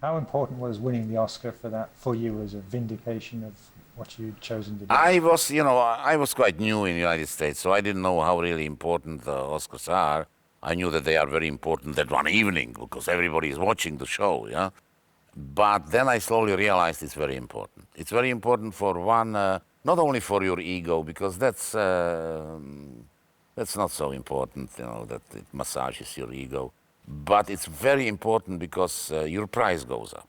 How important was winning the Oscar for that for you as a vindication of what you'd chosen to do? I was quite new in the United States, so I didn't know how really important the Oscars are. I knew that they are very important that one evening because everybody is watching the show, yeah. But then I slowly realized it's very important. It's very important for one, not only for your ego, because that's not so important, that it massages your ego. But it's very important because your price goes up.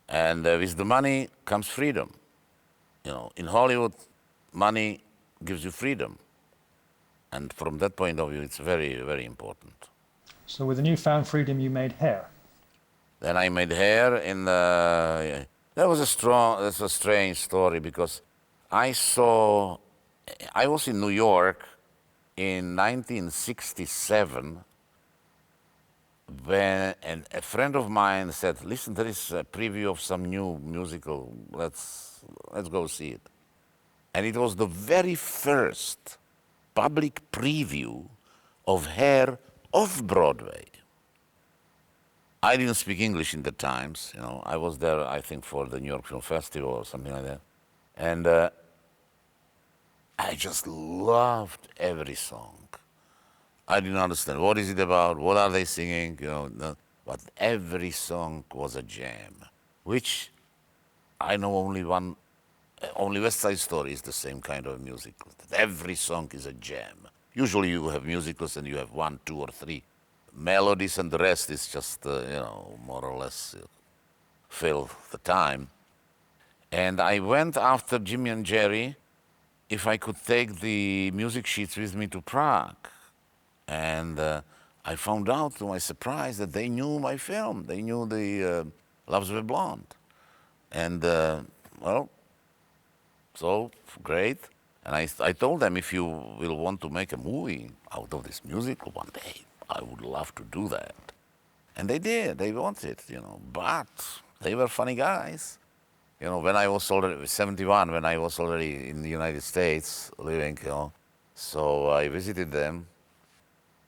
And with the money comes freedom. In Hollywood, money gives you freedom. And from that point of view, it's very, very important. So with the newfound freedom, you made Hair. Then I made Hair in that's a strange story because I was in New York in 1967 and a friend of mine said, listen, there is a preview of some new musical, let's go see it. And it was the very first public preview of Hair off Broadway. I didn't speak English in the times, I was there, I think, for the New York Film Festival or something like that. And I just loved every song. I didn't understand what is it about, what are they singing, but every song was a jam, which I know only West Side Story is the same kind of musical. Every song is a jam. Usually you have musicals and you have 1, 2, or 3 melodies and the rest is just, more or less fill the time. And I went after Jimmy and Jerry if I could take the music sheets with me to Prague. And I found out to my surprise that they knew my film. They knew the Loves Were Blonde. And, so great. And I told them, if you will want to make a movie out of this musical one day, I would love to do that. And they did. They wanted, but they were funny guys. When I was already 71, when I was already in the United States living, so I visited them.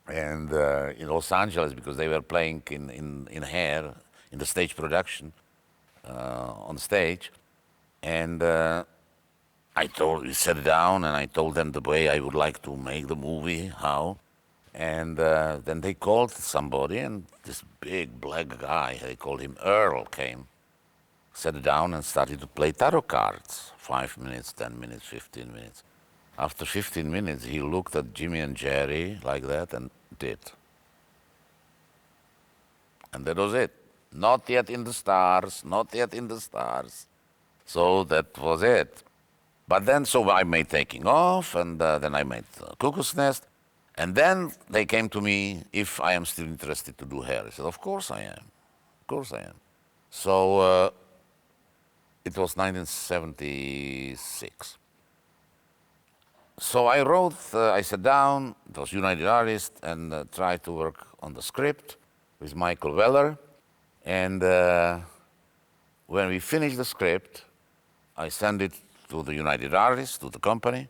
And in Los Angeles, because they were playing in Hair, in the stage production, on stage. And we sat down and I told them the way I would like to make the movie, how. And then they called somebody, and this big black guy, they called him Earl, came, sat down and started to play tarot cards. 5 minutes, 10 minutes, 15 minutes. After 15 minutes, he looked at Jimmy and Jerry like that and did. And that was it. Not yet in the stars, not yet in the stars. So that was it. But then, so I made Taking Off, and then I made Cuckoo's Nest. And then they came to me if I am still interested to do Hair. I said, of course I am. Of course I am. So it was 1976. So I wrote, I sat down, it was United Artists, and tried to work on the script with Michael Weller. And when we finished the script, I sent it to the United Artists, to the company.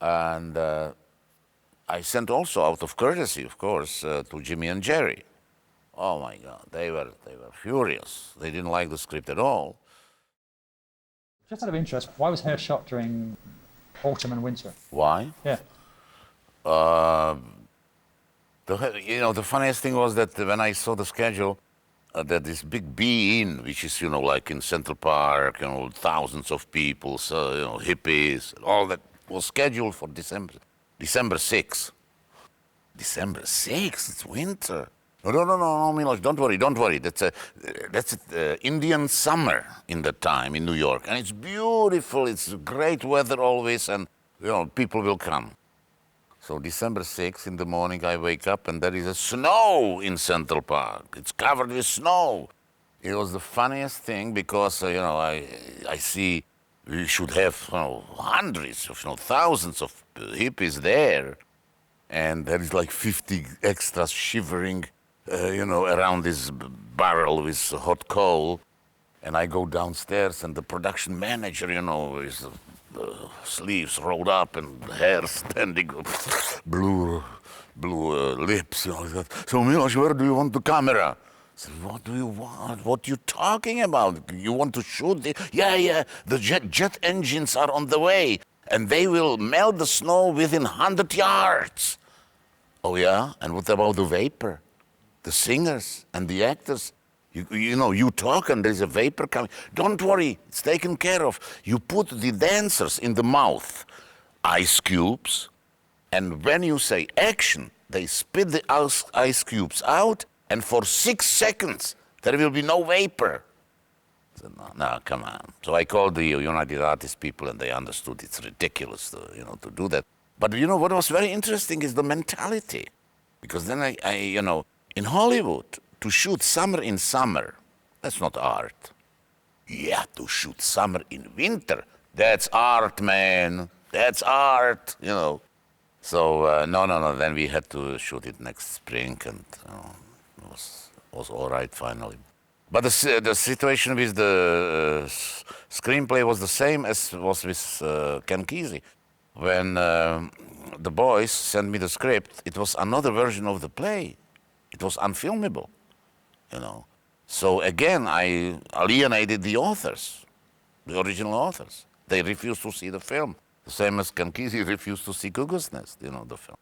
And I sent also, out of courtesy, of course, to Jimmy and Jerry. Oh my God, they were furious. They didn't like the script at all. Just out of interest, why was Hair shot during autumn and winter? Why? Yeah. The funniest thing was that when I saw the schedule, that this big Be-In, which is, like in Central Park, thousands of people, so, hippies, all that was scheduled for December 6th. December 6th, it's winter. No, Miloš, don't worry. That's Indian summer in that time in New York. And it's beautiful, it's great weather always, and, people will come. So December 6th in the morning, I wake up and there is a snow in Central Park. It's covered with snow. It was the funniest thing because, I see we should have hundreds of, thousands of hippies there. And there is like 50 extras shivering, around this barrel with hot coal. And I go downstairs and the production manager, is sleeves rolled up and hair standing, blue lips, like that. So Miloš, where do you want the camera? I said, what do you want? What you talking about? You want to shoot? Yeah, the jet engines are on the way, and they will melt the snow within 100 yards. Oh yeah? And what about the vapor? The singers and the actors? You talk and there's a vapor coming. Don't worry, it's taken care of. You put the dancers in the mouth ice cubes, and when you say action, they spit the ice cubes out, and for 6 seconds, there will be no vapor. I said, no, come on. So I called the United Artists people, and they understood it's ridiculous to do that. But what was very interesting is the mentality. Because then in Hollywood, to shoot summer in summer, that's not art. Yeah, to shoot summer in winter, that's art, man. That's art, So no. Then we had to shoot it next spring, and it was all right finally. But the situation with the screenplay was the same as was with Ken Kesey. When the boys sent me the script, it was another version of the play. It was unfilmable, So again, I alienated the authors, the original authors. They refused to see the film. The same as Ken Kesey refused to see Cuckoo's Nest, the film.